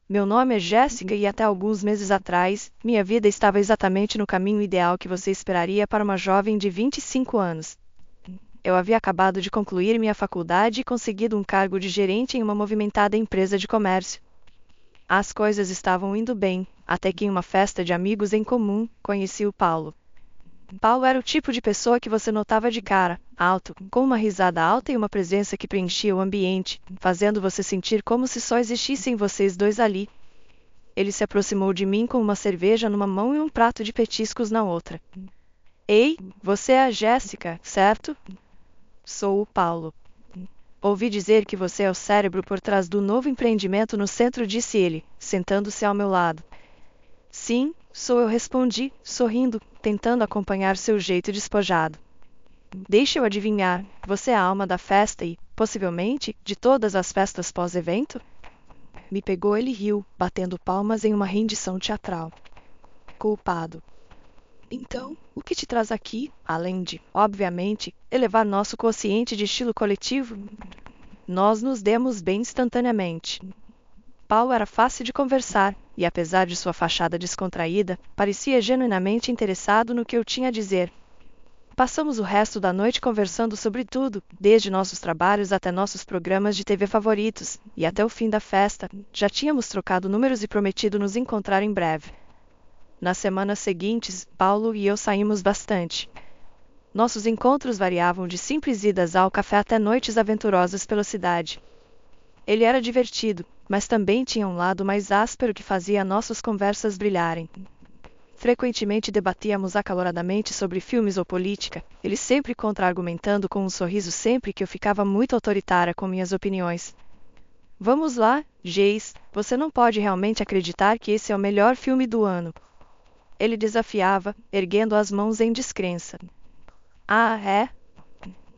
Meu nome é Jéssica e até alguns meses atrás, minha vida estava exatamente no caminho ideal que você esperaria para uma jovem de 25 anos. Eu havia acabado de concluir minha faculdade e conseguido um cargo de gerente em uma movimentada empresa de comércio. As coisas estavam indo bem, até que em uma festa de amigos em comum, conheci o Paulo. Paulo era o tipo de pessoa que você notava de cara, alto, com uma risada alta e uma presença que preenchia o ambiente, fazendo você sentir como se só existissem vocês dois ali. Ele se aproximou de mim com uma cerveja numa mão e um prato de petiscos na outra. Ei, você é a Jéssica, certo? Sou o Paulo. Ouvi dizer que você é o cérebro por trás do novo empreendimento no centro, disse ele, sentando-se ao meu lado. Sim, sou eu, respondi, sorrindo, tentando acompanhar seu jeito despojado. Deixe eu adivinhar, você é a alma da festa e, possivelmente, de todas as festas pós-evento? Me pegou, ele riu, batendo palmas em uma rendição teatral. Culpado. Então, o que te traz aqui, além de, obviamente, elevar nosso quociente de estilo coletivo? Nós nos demos bem instantaneamente. Paulo era fácil de conversar, e apesar de sua fachada descontraída, parecia genuinamente interessado no que eu tinha a dizer. Passamos o resto da noite conversando sobre tudo, desde nossos trabalhos até nossos programas de TV favoritos, e até o fim da festa, já tínhamos trocado números e prometido nos encontrar em breve. Nas semanas seguintes, Paulo e eu saímos bastante. Nossos encontros variavam de simples idas ao café até noites aventurosas pela cidade. Ele era divertido, mas também tinha um lado mais áspero que fazia nossas conversas brilharem. Frequentemente debatíamos acaloradamente sobre filmes ou política, ele sempre contra-argumentando com um sorriso sempre que eu ficava muito autoritária com minhas opiniões. Vamos lá, Jace, você não pode realmente acreditar que esse é o melhor filme do ano. Ele desafiava, erguendo as mãos em descrença. Ah, é?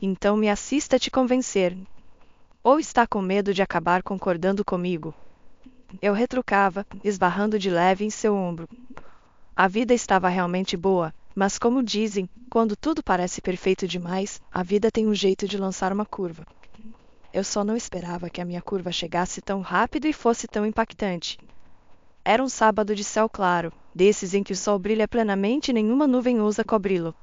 Então me assista te convencer. Ou está com medo de acabar concordando comigo? Eu retrucava, esbarrando de leve em seu ombro. A vida estava realmente boa, mas como dizem, quando tudo parece perfeito demais, a vida tem um jeito de lançar uma curva. Eu só não esperava que a minha curva chegasse tão rápido e fosse tão impactante. Era um sábado de céu claro, desses em que o sol brilha plenamente e nenhuma nuvem ousa cobri-lo.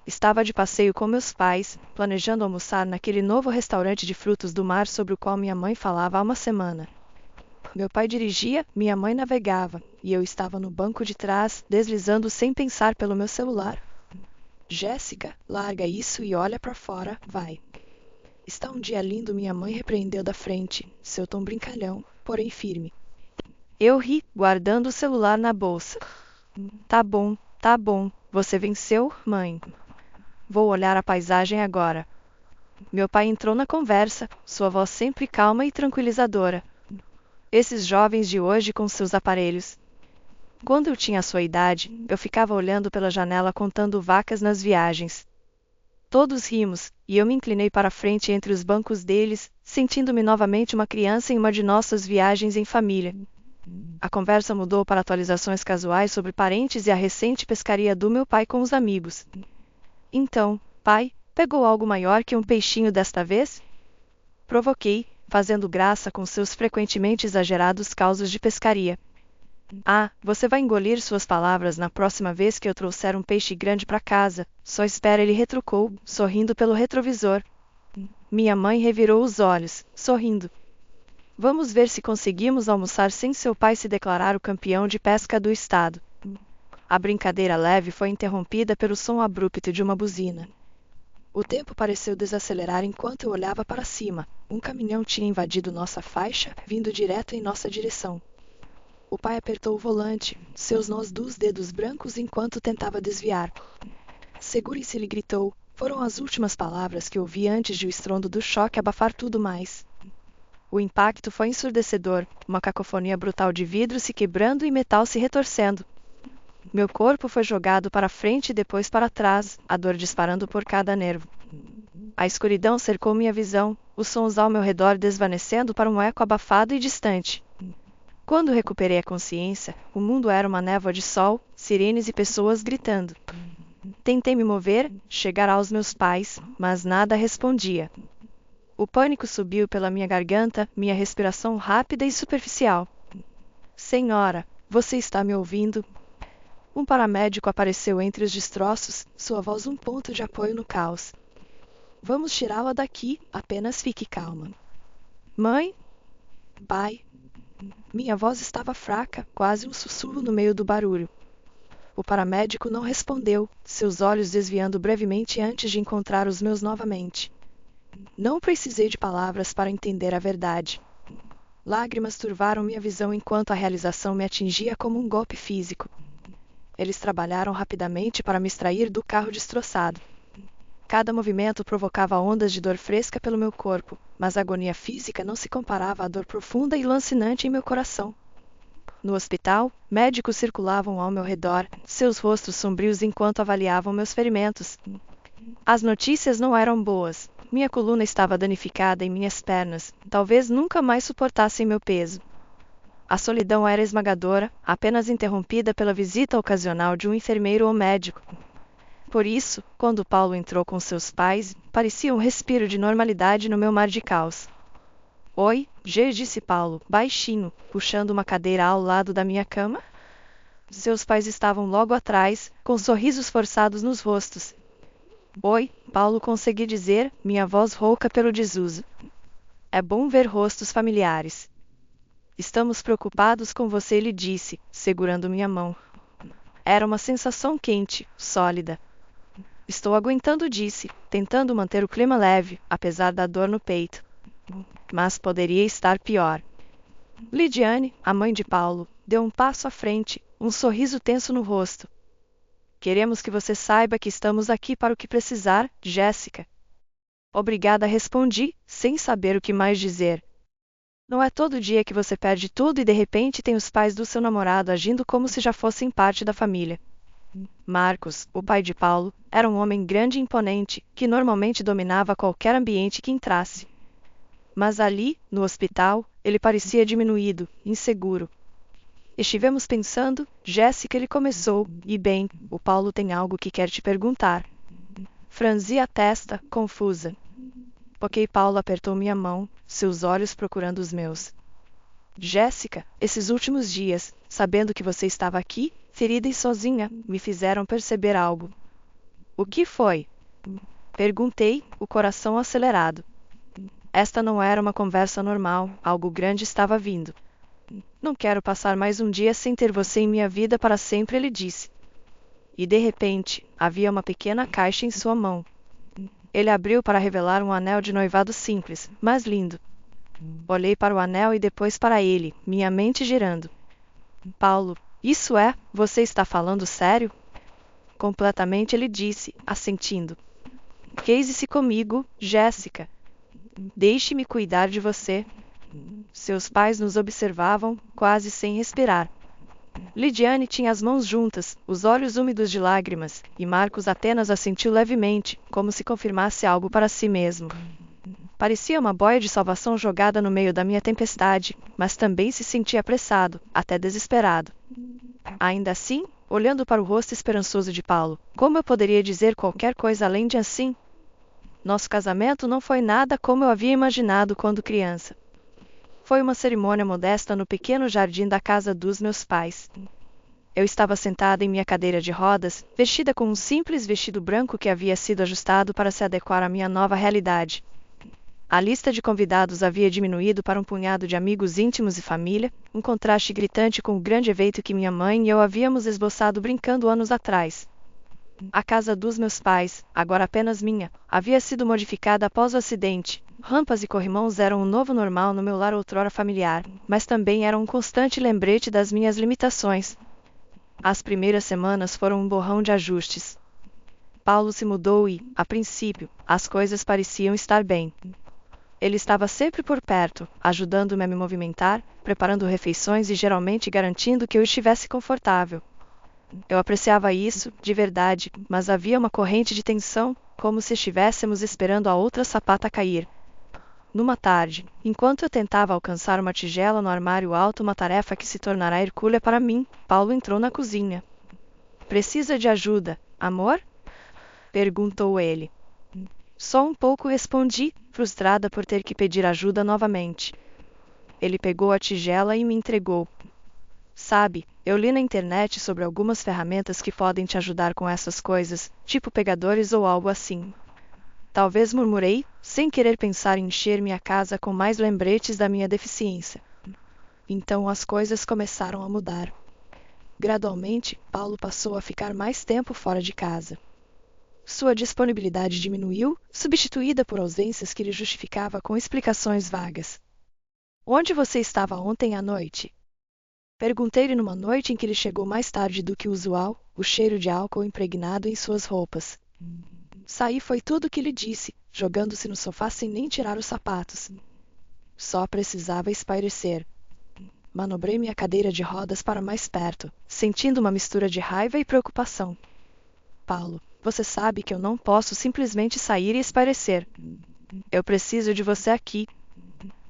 Estava de passeio com meus pais, planejando almoçar naquele novo restaurante de frutos do mar sobre o qual minha mãe falava há uma semana. Meu pai dirigia, minha mãe navegava, e eu estava no banco de trás, deslizando sem pensar pelo meu celular. Jéssica, larga isso e olha para fora, vai. Está um dia lindo, minha mãe repreendeu da frente, seu tom brincalhão, porém firme. Eu ri, guardando o celular na bolsa. Tá bom, você venceu, mãe. Vou olhar a paisagem agora. Meu pai entrou na conversa, sua voz sempre calma e tranquilizadora. Esses jovens de hoje com seus aparelhos. Quando eu tinha a sua idade, eu ficava olhando pela janela contando vacas nas viagens. Todos rimos, e eu me inclinei para a frente entre os bancos deles, sentindo-me novamente uma criança em uma de nossas viagens em família. A conversa mudou para atualizações casuais sobre parentes e a recente pescaria do meu pai com os amigos. Então, pai, pegou algo maior que um peixinho desta vez? Provoquei, fazendo graça com seus frequentemente exagerados causos de pescaria. Ah, você vai engolir suas palavras na próxima vez que eu trouxer um peixe grande para casa, só espera, ele retrucou, sorrindo pelo retrovisor. Minha mãe revirou os olhos, sorrindo. Vamos ver se conseguimos almoçar sem seu pai se declarar o campeão de pesca do estado. A brincadeira leve foi interrompida pelo som abrupto de uma buzina. O tempo pareceu desacelerar enquanto eu olhava para cima. Um caminhão tinha invadido nossa faixa, vindo direto em nossa direção. O pai apertou o volante, seus nós dos dedos brancos enquanto tentava desviar. Segure-se, ele gritou. Foram as últimas palavras que ouvi antes de o estrondo do choque abafar tudo mais. O impacto foi ensurdecedor, uma cacofonia brutal de vidro se quebrando e metal se retorcendo. Meu corpo foi jogado para frente e depois para trás, a dor disparando por cada nervo. A escuridão cercou minha visão, os sons ao meu redor desvanecendo para um eco abafado e distante. Quando recuperei a consciência, o mundo era uma névoa de sol, sirenes e pessoas gritando. Tentei me mover, chegar aos meus pais, mas nada respondia. O pânico subiu pela minha garganta, minha respiração rápida e superficial. Senhora, você está me ouvindo? Um paramédico apareceu entre os destroços, sua voz um ponto de apoio no caos. Vamos tirá-la daqui, apenas fique calma. Mãe? Pai? Minha voz estava fraca, quase um sussurro no meio do barulho. O paramédico não respondeu, seus olhos desviando brevemente antes de encontrar os meus novamente. Não precisei de palavras para entender a verdade. Lágrimas turvaram minha visão enquanto a realização me atingia como um golpe físico. Eles trabalharam rapidamente para me extrair do carro destroçado. Cada movimento provocava ondas de dor fresca pelo meu corpo, mas a agonia física não se comparava à dor profunda e lancinante em meu coração. No hospital, médicos circulavam ao meu redor, seus rostos sombrios enquanto avaliavam meus ferimentos. As notícias não eram boas. Minha coluna estava danificada e minhas pernas, talvez nunca mais suportassem meu peso. A solidão era esmagadora, apenas interrompida pela visita ocasional de um enfermeiro ou médico. Por isso, quando Paulo entrou com seus pais, parecia um respiro de normalidade no meu mar de caos. Oi, G, disse Paulo, baixinho, puxando uma cadeira ao lado da minha cama. Seus pais estavam logo atrás, com sorrisos forçados nos rostos. Oi, Paulo consegui dizer, minha voz rouca pelo desuso. É bom ver rostos familiares. Estamos preocupados com você, ele disse, segurando minha mão. Era uma sensação quente, sólida. Estou aguentando, disse, tentando manter o clima leve, apesar da dor no peito. Mas poderia estar pior. Lidiane, a mãe de Paulo, deu um passo à frente, um sorriso tenso no rosto. Queremos que você saiba que estamos aqui para o que precisar, Jéssica. Obrigada, respondi, sem saber o que mais dizer. Não é todo dia que você perde tudo e de repente tem os pais do seu namorado agindo como se já fossem parte da família. Marcos, o pai de Paulo, era um homem grande e imponente, que normalmente dominava qualquer ambiente que entrasse. Mas ali, no hospital, ele parecia diminuído, inseguro. Estivemos pensando, Jéssica, ele começou, e bem, o Paulo tem algo que quer te perguntar. Franzi a testa, confusa. Ok, Paulo apertou minha mão, seus olhos procurando os meus. Jéssica, esses últimos dias, sabendo que você estava aqui, ferida e sozinha, me fizeram perceber algo. O que foi? Perguntei, o coração acelerado. Esta não era uma conversa normal, algo grande estava vindo. Não quero passar mais um dia sem ter você em minha vida para sempre, ele disse. E de repente, havia uma pequena caixa em sua mão. Ele abriu para revelar um anel de noivado simples, mas lindo. Olhei para o anel e depois para ele, minha mente girando. Paulo, isso é? Você está falando sério? Completamente, ele disse, assentindo. Case-se comigo, Jéssica. Deixe-me cuidar de você. Seus pais nos observavam, quase sem respirar. Lidiane tinha as mãos juntas, os olhos úmidos de lágrimas, e Marcos apenas assentiu levemente, como se confirmasse algo para si mesmo. Parecia uma boia de salvação jogada no meio da minha tempestade, mas também se sentia apressado, até desesperado. Ainda assim, olhando para o rosto esperançoso de Paulo, como eu poderia dizer qualquer coisa além de assim? Nosso casamento não foi nada como eu havia imaginado quando criança. Foi uma cerimônia modesta no pequeno jardim da casa dos meus pais. Eu estava sentada em minha cadeira de rodas, vestida com um simples vestido branco que havia sido ajustado para se adequar à minha nova realidade. A lista de convidados havia diminuído para um punhado de amigos íntimos e família, um contraste gritante com o grande evento que minha mãe e eu havíamos esboçado brincando anos atrás. A casa dos meus pais, agora apenas minha, havia sido modificada após o acidente. Rampas e corrimãos eram um novo normal no meu lar outrora familiar, mas também eram um constante lembrete das minhas limitações. As primeiras semanas foram um borrão de ajustes. Paulo se mudou e, a princípio, as coisas pareciam estar bem. Ele estava sempre por perto, ajudando-me a me movimentar, preparando refeições e geralmente garantindo que eu estivesse confortável. Eu apreciava isso, de verdade, mas havia uma corrente de tensão, como se estivéssemos esperando a outra sapata cair. Numa tarde, enquanto eu tentava alcançar uma tigela no armário alto, uma tarefa que se tornará hercúlea para mim, Paulo entrou na cozinha. Precisa de ajuda, amor? Perguntou ele. Só um pouco, respondi, frustrada por ter que pedir ajuda novamente. Ele pegou a tigela e me entregou. Sabe, eu li na internet sobre algumas ferramentas que podem te ajudar com essas coisas, tipo pegadores ou algo assim. Talvez murmurei, sem querer pensar em encher minha casa com mais lembretes da minha deficiência. Então as coisas começaram a mudar. Gradualmente, Paulo passou a ficar mais tempo fora de casa. Sua disponibilidade diminuiu, substituída por ausências que ele justificava com explicações vagas. Onde você estava ontem à noite? Perguntei-lhe numa noite em que ele chegou mais tarde do que o usual, o cheiro de álcool impregnado em suas roupas. Saí foi tudo o que lhe disse, jogando-se no sofá sem nem tirar os sapatos. Só precisava espairecer. Manobrei minha cadeira de rodas para mais perto, sentindo uma mistura de raiva e preocupação. Paulo, você sabe que eu não posso simplesmente sair e espairecer. Eu preciso de você aqui.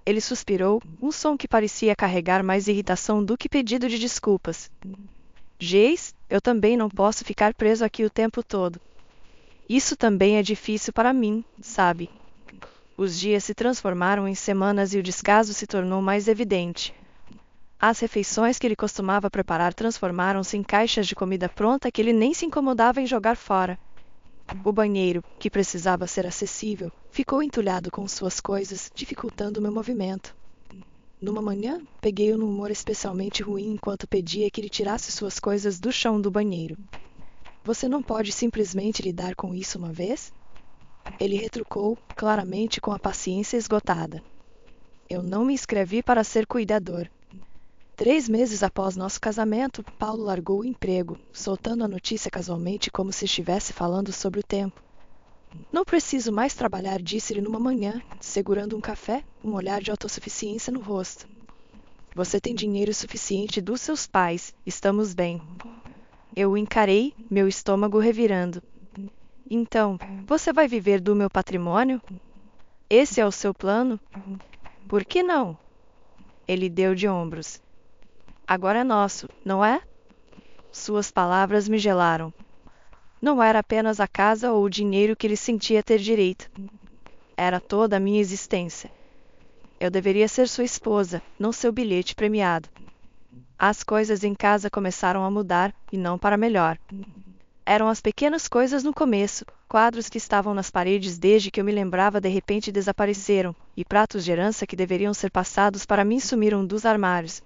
Ele suspirou, um som que parecia carregar mais irritação do que pedido de desculpas. Jace, eu também não posso ficar preso aqui o tempo todo. Isso também é difícil para mim, sabe? Os dias se transformaram em semanas e o descaso se tornou mais evidente. As refeições que ele costumava preparar transformaram-se em caixas de comida pronta que ele nem se incomodava em jogar fora. O banheiro, que precisava ser acessível, ficou entulhado com suas coisas, dificultando meu movimento. Numa manhã, peguei-o num humor especialmente ruim enquanto pedia que ele tirasse suas coisas do chão do banheiro. Você não pode simplesmente lidar com isso uma vez? Ele retrucou, claramente com a paciência esgotada. Eu não me inscrevi para ser cuidador. 3 meses após nosso casamento, Paulo largou o emprego, soltando a notícia casualmente como se estivesse falando sobre o tempo. Não preciso mais trabalhar, disse-lhe numa manhã, segurando um café, um olhar de autossuficiência no rosto. Você tem dinheiro suficiente dos seus pais, estamos bem. Eu o encarei, meu estômago revirando. Então, você vai viver do meu patrimônio? Esse é o seu plano? Por que não? Ele deu de ombros. Agora é nosso, não é? Suas palavras me gelaram. Não era apenas a casa ou o dinheiro que ele sentia ter direito. Era toda a minha existência. Eu deveria ser sua esposa, não seu bilhete premiado. As coisas em casa começaram a mudar, e não para melhor. Eram as pequenas coisas no começo, quadros que estavam nas paredes desde que eu me lembrava de repente desapareceram, e pratos de herança que deveriam ser passados para mim sumiram dos armários.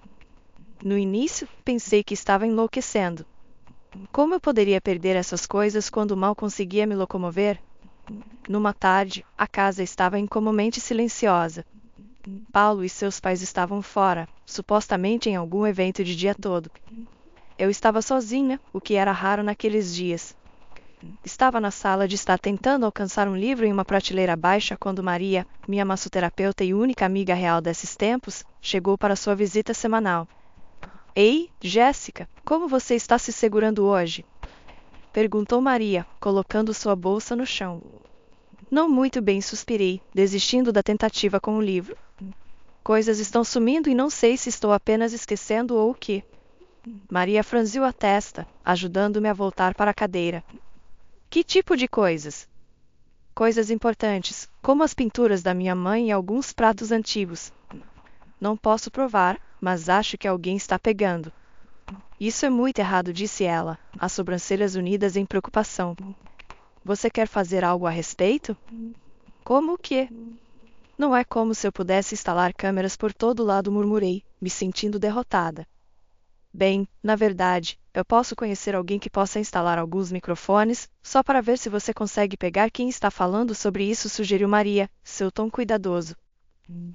No início, pensei que estava enlouquecendo. Como eu poderia perder essas coisas quando mal conseguia me locomover? Numa tarde, a casa estava incomumente silenciosa. Paulo e seus pais estavam fora, supostamente em algum evento de dia todo. Eu estava sozinha, o que era raro naqueles dias. Estava na sala de estar tentando alcançar um livro em uma prateleira baixa quando Maria, minha massoterapeuta e única amiga real desses tempos, chegou para sua visita semanal. Ei, Jéssica, como você está se segurando hoje? Perguntou Maria, colocando sua bolsa no chão. Não muito bem, suspirei, desistindo da tentativa com o livro. Coisas estão sumindo e não sei se estou apenas esquecendo ou o quê. Maria franziu a testa, ajudando-me a voltar para a cadeira. Que tipo de coisas? Coisas importantes, como as pinturas da minha mãe e alguns pratos antigos. Não posso provar, mas acho que alguém está pegando. Isso é muito errado, disse ela, as sobrancelhas unidas em preocupação. Você quer fazer algo a respeito? Como o quê? Não é como se eu pudesse instalar câmeras por todo lado, murmurei, me sentindo derrotada. Bem, na verdade, eu posso conhecer alguém que possa instalar alguns microfones, só para ver se você consegue pegar quem está falando sobre isso, sugeriu Maria, seu tom cuidadoso.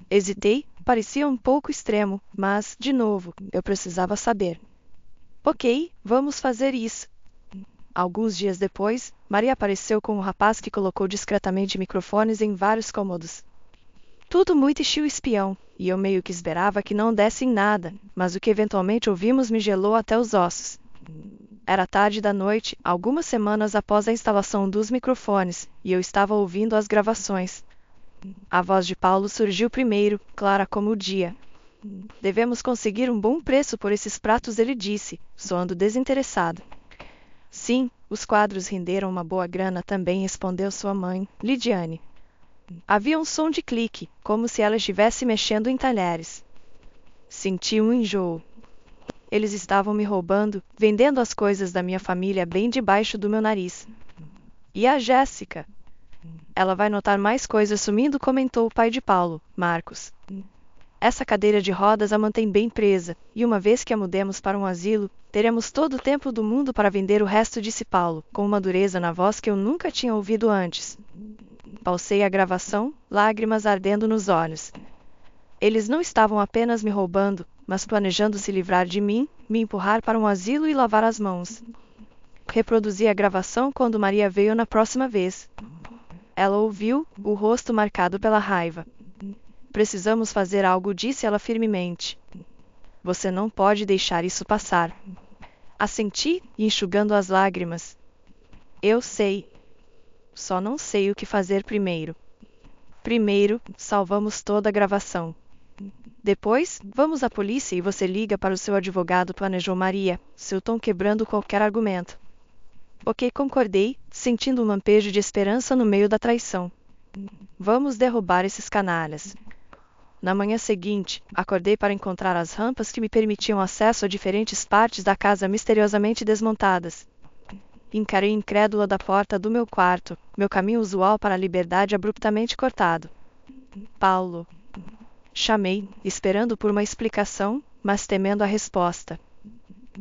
Hesitei, parecia um pouco extremo, mas, de novo, eu precisava saber. Ok, vamos fazer isso. Alguns dias depois, Maria apareceu com um rapaz que colocou discretamente microfones em vários cômodos. Tudo muito estilo espião, e eu meio que esperava que não desse em nada, mas o que eventualmente ouvimos me gelou até os ossos. Era tarde da noite, algumas semanas após a instalação dos microfones, e eu estava ouvindo as gravações. A voz de Paulo surgiu primeiro, clara como o dia. Devemos conseguir um bom preço por esses pratos, ele disse, soando desinteressado. Sim, os quadros renderam uma boa grana também, respondeu sua mãe, Lidiane. Havia um som de clique, como se ela estivesse mexendo em talheres. Senti um enjoo. Eles estavam me roubando, vendendo as coisas da minha família bem debaixo do meu nariz. E a Jéssica? Ela vai notar mais coisas sumindo, comentou o pai de Paulo, Marcos. Essa cadeira de rodas a mantém bem presa, e uma vez que a mudemos para um asilo, teremos todo o tempo do mundo para vender o resto, disse Paulo, com uma dureza na voz que eu nunca tinha ouvido antes. Pausei a gravação, lágrimas ardendo nos olhos. Eles não estavam apenas me roubando, mas planejando se livrar de mim, me empurrar para um asilo e lavar as mãos. Reproduzi a gravação quando Maria veio na próxima vez. Ela ouviu, o rosto marcado pela raiva. Precisamos fazer algo, disse ela firmemente. Você não pode deixar isso passar. Assenti, enxugando as lágrimas. Eu sei. Só não sei o que fazer primeiro. Primeiro, salvamos toda a gravação. Depois, vamos à polícia e você liga para o seu advogado, planejou Maria, seu tom quebrando qualquer argumento. Ok, concordei, sentindo um lampejo de esperança no meio da traição. Vamos derrubar esses canalhas. Na manhã seguinte, acordei para encontrar as rampas que me permitiam acesso a diferentes partes da casa misteriosamente desmontadas. Encarei incrédula da porta do meu quarto, meu caminho usual para a liberdade abruptamente cortado. Paulo. Chamei, esperando por uma explicação, mas temendo a resposta.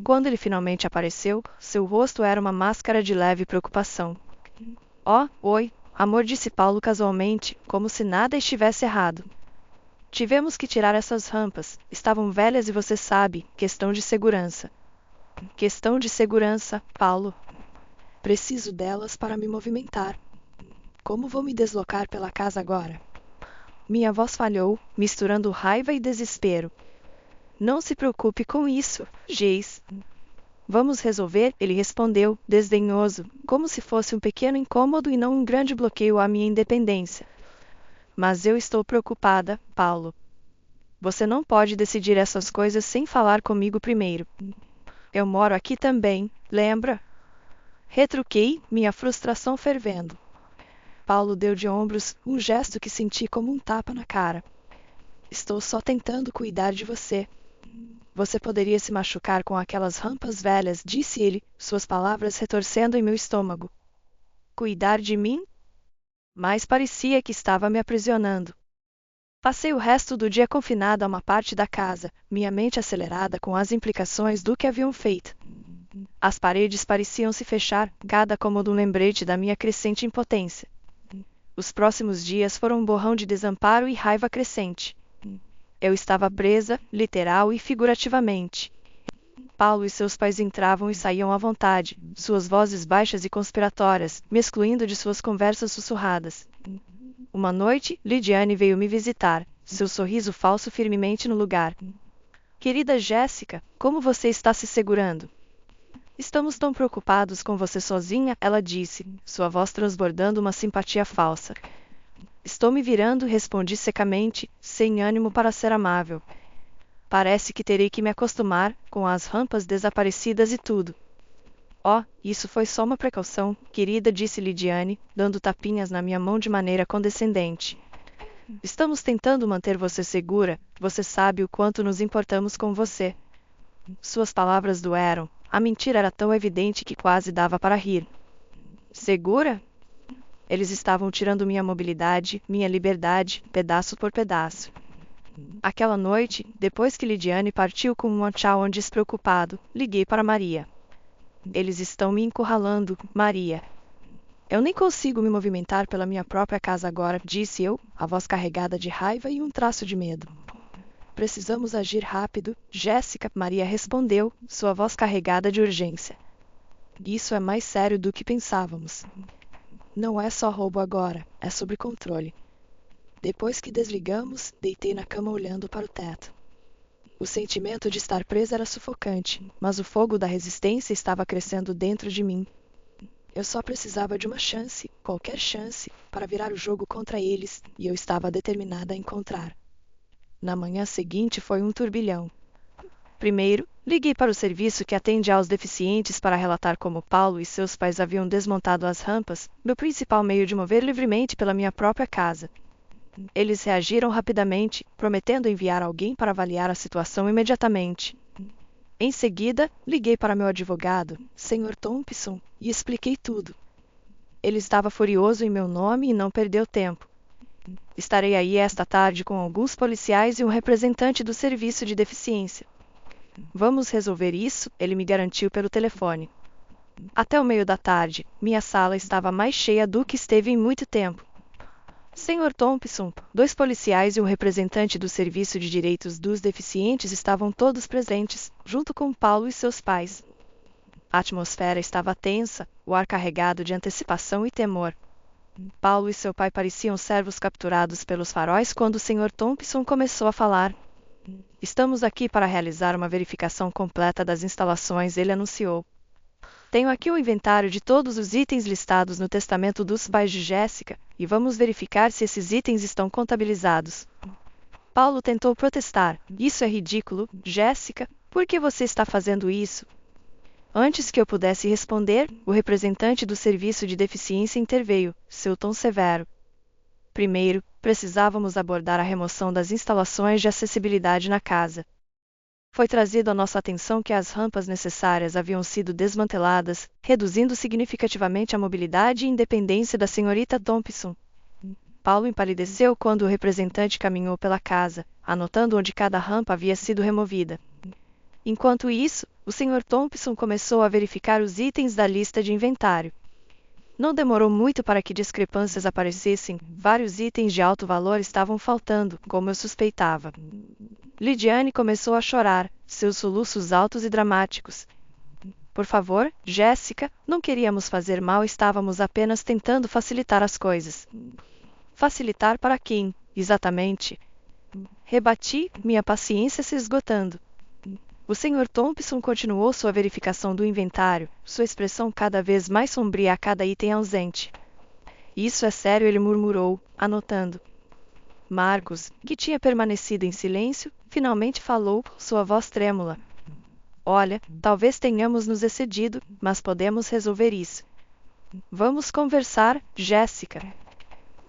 Quando ele finalmente apareceu, seu rosto era uma máscara de leve preocupação. Oh, oi, amor, disse Paulo casualmente, como se nada estivesse errado. Tivemos que tirar essas rampas, estavam velhas e você sabe, questão de segurança. Questão de segurança, Paulo. Preciso delas para me movimentar. Como vou me deslocar pela casa agora? Minha voz falhou, misturando raiva e desespero. Não se preocupe com isso, Geis. Vamos resolver, ele respondeu, desdenhoso, como se fosse um pequeno incômodo e não um grande bloqueio à minha independência. Mas eu estou preocupada, Paulo. Você não pode decidir essas coisas sem falar comigo primeiro. Eu moro aqui também, lembra? Retruquei, minha frustração fervendo. Paulo deu de ombros, um gesto que senti como um tapa na cara. Estou só tentando cuidar de você. Você poderia se machucar com aquelas rampas velhas, disse ele, suas palavras retorcendo em meu estômago. Cuidar de mim? Mas parecia que estava me aprisionando. Passei o resto do dia confinado a uma parte da casa, minha mente acelerada com as implicações do que haviam feito. As paredes pareciam se fechar, cada cômodo um lembrete da minha crescente impotência. Os próximos dias foram um borrão de desamparo e raiva crescente. Eu estava presa, literal e figurativamente. Paulo e seus pais entravam e saíam à vontade, suas vozes baixas e conspiratórias, me excluindo de suas conversas sussurradas. Uma noite, Lidiane veio me visitar, seu sorriso falso firmemente no lugar. Querida Jéssica, como você está se segurando? Estamos tão preocupados com você sozinha, ela disse, sua voz transbordando uma simpatia falsa. Estou me virando, respondi secamente, sem ânimo para ser amável. Parece que terei que me acostumar, com as rampas desaparecidas e tudo. Oh, isso foi só uma precaução, querida, disse Lidiane, dando tapinhas na minha mão de maneira condescendente. Estamos tentando manter você segura, você sabe o quanto nos importamos com você. Suas palavras doeram, a mentira era tão evidente que quase dava para rir. Segura? Eles estavam tirando minha mobilidade, minha liberdade, pedaço por pedaço. Aquela noite, depois que Lidiane partiu com um tchau despreocupado, liguei para Maria. Eles estão me encurralando, Maria. Eu nem consigo me movimentar pela minha própria casa agora, disse eu, a voz carregada de raiva e um traço de medo. Precisamos agir rápido, Jéssica, Maria respondeu, sua voz carregada de urgência. Isso é mais sério do que pensávamos. Não é só roubo agora, é sobre controle. Depois que desligamos, deitei na cama olhando para o teto. O sentimento de estar presa era sufocante, mas o fogo da resistência estava crescendo dentro de mim. Eu só precisava de uma chance, qualquer chance, para virar o jogo contra eles, e eu estava determinada a encontrar. Na manhã seguinte foi um turbilhão. Primeiro, liguei para o serviço que atende aos deficientes para relatar como Paulo e seus pais haviam desmontado as rampas, meu principal meio de mover livremente pela minha própria casa. Eles reagiram rapidamente, prometendo enviar alguém para avaliar a situação imediatamente. Em seguida, liguei para meu advogado, Sr. Thompson, e expliquei tudo. Ele estava furioso em meu nome e não perdeu tempo. Estarei aí esta tarde com alguns policiais e um representante do serviço de deficiência. Vamos resolver isso, ele me garantiu pelo telefone. Até o meio da tarde, minha sala estava mais cheia do que esteve em muito tempo. Sr. Thompson, 2 policiais e um representante do Serviço de Direitos dos Deficientes estavam todos presentes, junto com Paulo e seus pais. A atmosfera estava tensa, o ar carregado de antecipação e temor. Paulo e seu pai pareciam servos capturados pelos faróis quando o Sr. Thompson começou a falar. Estamos aqui para realizar uma verificação completa das instalações, ele anunciou. Tenho aqui o inventário de todos os itens listados no testamento dos pais de Jéssica, e vamos verificar se esses itens estão contabilizados. Paulo tentou protestar. Isso é ridículo, Jéssica. Por que você está fazendo isso? Antes que eu pudesse responder, o representante do Serviço de Deficiência interveio, seu tom severo. Primeiro, precisávamos abordar a remoção das instalações de acessibilidade na casa. Foi trazido à nossa atenção que as rampas necessárias haviam sido desmanteladas, reduzindo significativamente a mobilidade e independência da senhorita Thompson. Paulo empalideceu quando o representante caminhou pela casa, anotando onde cada rampa havia sido removida. Enquanto isso, o Sr. Thompson começou a verificar os itens da lista de inventário. Não demorou muito para que discrepâncias aparecessem, vários itens de alto valor estavam faltando, como eu suspeitava. Lidiane começou a chorar, seus soluços altos e dramáticos. Por favor, Jéssica, não queríamos fazer mal, estávamos apenas tentando facilitar as coisas. Facilitar para quem, exatamente? Rebati, minha paciência se esgotando. O Sr. Thompson continuou sua verificação do inventário, sua expressão cada vez mais sombria a cada item ausente. Isso é sério, ele murmurou, anotando. Marcos, que tinha permanecido em silêncio, finalmente falou, sua voz trêmula. Olha, talvez tenhamos nos excedido, mas podemos resolver isso. Vamos conversar, Jéssica.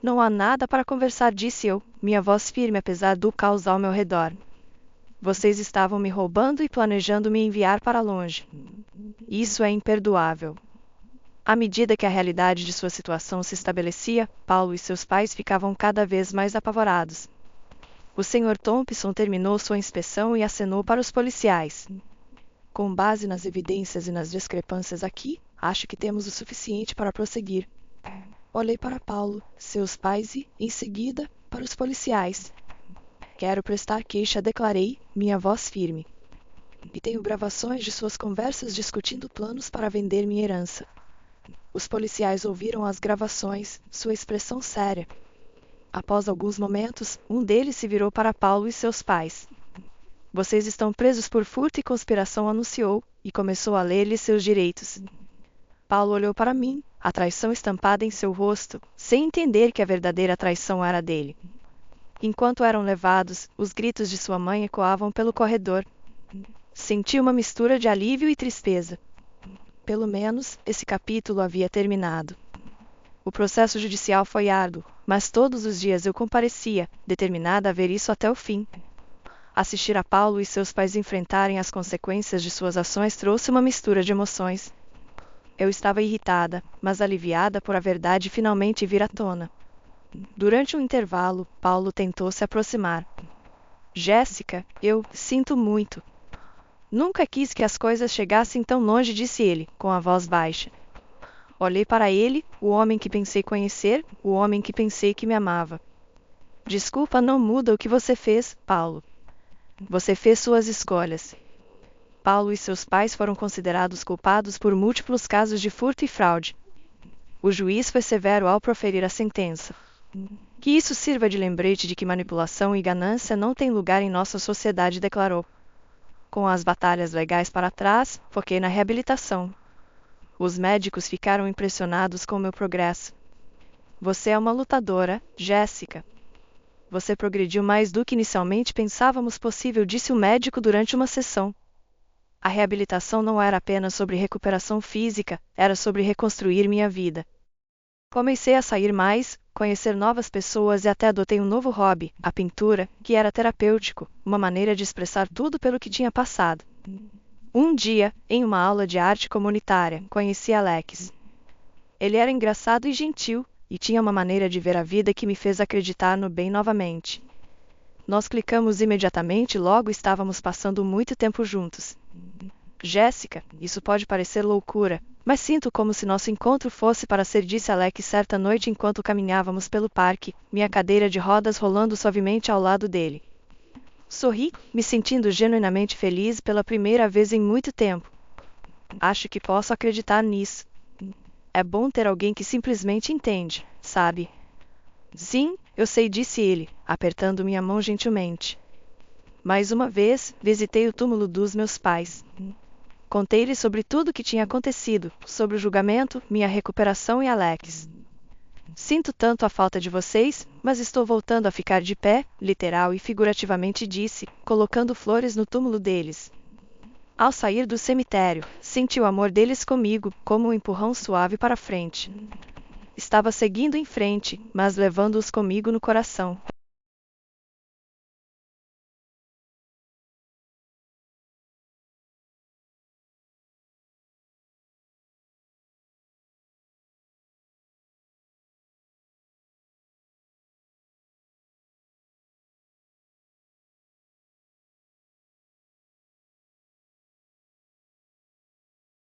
Não há nada para conversar, disse eu, minha voz firme apesar do caos ao meu redor. Vocês estavam me roubando e planejando me enviar para longe. Isso é imperdoável. À medida que a realidade de sua situação se estabelecia, Paulo e seus pais ficavam cada vez mais apavorados. O Sr. Thompson terminou sua inspeção e acenou para os policiais. Com base nas evidências e nas discrepâncias aqui, acho que temos o suficiente para prosseguir. Olhei para Paulo, seus pais e, em seguida, para os policiais. Quero prestar queixa, declarei, minha voz firme. E tenho gravações de suas conversas discutindo planos para vender minha herança. Os policiais ouviram as gravações, sua expressão séria. Após alguns momentos, um deles se virou para Paulo e seus pais. Vocês estão presos por furto e conspiração, anunciou, e começou a ler-lhe seus direitos. Paulo olhou para mim, a traição estampada em seu rosto, sem entender que a verdadeira traição era dele. Enquanto eram levados, os gritos de sua mãe ecoavam pelo corredor. Senti uma mistura de alívio e tristeza. Pelo menos, esse capítulo havia terminado. O processo judicial foi árduo, mas todos os dias eu comparecia, determinada a ver isso até o fim. Assistir a Paulo e seus pais enfrentarem as consequências de suas ações trouxe uma mistura de emoções. Eu estava irritada, mas aliviada por a verdade finalmente vir à tona. Durante um intervalo, Paulo tentou se aproximar. Jéssica, eu sinto muito. Nunca quis que as coisas chegassem tão longe, disse ele, com a voz baixa. Olhei para ele, o homem que pensei conhecer, o homem que pensei que me amava. Desculpa não muda o que você fez, Paulo. Você fez suas escolhas. Paulo e seus pais foram considerados culpados por múltiplos casos de furto e fraude. O juiz foi severo ao proferir a sentença. Que isso sirva de lembrete de que manipulação e ganância não têm lugar em nossa sociedade, declarou. Com as batalhas legais para trás, foquei na reabilitação. Os médicos ficaram impressionados com meu progresso. Você é uma lutadora, Jéssica. Você progrediu mais do que inicialmente pensávamos possível, disse o médico durante uma sessão. A reabilitação não era apenas sobre recuperação física, era sobre reconstruir minha vida. Comecei a sair mais, conhecer novas pessoas e até adotei um novo hobby, a pintura, que era terapêutico, uma maneira de expressar tudo pelo que tinha passado. Um dia, em uma aula de arte comunitária, conheci Alex. Ele era engraçado e gentil, e tinha uma maneira de ver a vida que me fez acreditar no bem novamente. Nós clicamos imediatamente e logo estávamos passando muito tempo juntos. Jéssica, isso pode parecer loucura, mas sinto como se nosso encontro fosse para ser, disse Alex certa noite enquanto caminhávamos pelo parque, minha cadeira de rodas rolando suavemente ao lado dele. Sorri, me sentindo genuinamente feliz pela primeira vez em muito tempo. Acho que posso acreditar nisso. É bom ter alguém que simplesmente entende, sabe? Sim, eu sei, disse ele, apertando minha mão gentilmente. Mais uma vez, visitei o túmulo dos meus pais. Contei-lhe sobre tudo o que tinha acontecido, sobre o julgamento, minha recuperação e Alex. Sinto tanto a falta de vocês, mas estou voltando a ficar de pé, literal e figurativamente, disse, colocando flores no túmulo deles. Ao sair do cemitério, senti o amor deles comigo, como um empurrão suave para frente. Estava seguindo em frente, mas levando-os comigo no coração,